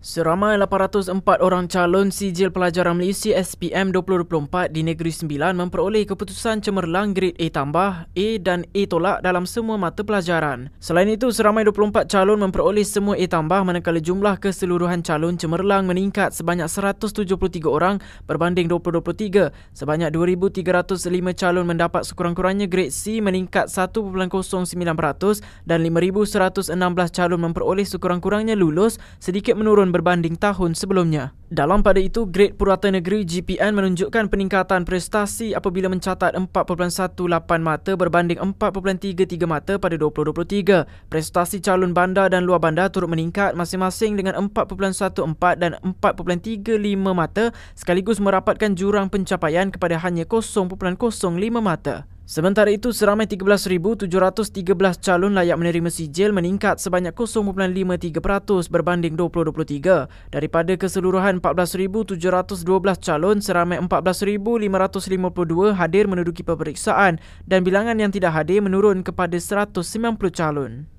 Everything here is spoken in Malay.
Seramai 804 orang calon Sijil Pelajaran Malaysia SPM 2024 di Negeri Sembilan memperoleh keputusan cemerlang grade A tambah, A dan A tolak dalam semua mata pelajaran. Selain itu, seramai 24 calon memperoleh semua A tambah manakala jumlah keseluruhan calon cemerlang meningkat sebanyak 173 orang berbanding 2023. Sebanyak 2,305 calon mendapat sekurang-kurangnya grade C meningkat 1.09% dan 5,116 calon memperoleh sekurang-kurangnya lulus, sedikit menurun berbanding tahun sebelumnya. Dalam pada itu, grade Purata Negeri GPN menunjukkan peningkatan prestasi apabila mencatat 4.18 mata berbanding 4.33 mata pada 2023. Prestasi calon bandar dan luar bandar turut meningkat masing-masing dengan 4.14 dan 4.35 mata sekaligus merapatkan jurang pencapaian kepada hanya 0.05 mata. Sementara itu, seramai 13,713 calon layak menerima sijil meningkat sebanyak 0.53% berbanding 2023. Daripada keseluruhan 14,712 calon, seramai 14,552 hadir menduduki peperiksaan dan bilangan yang tidak hadir menurun kepada 190 calon.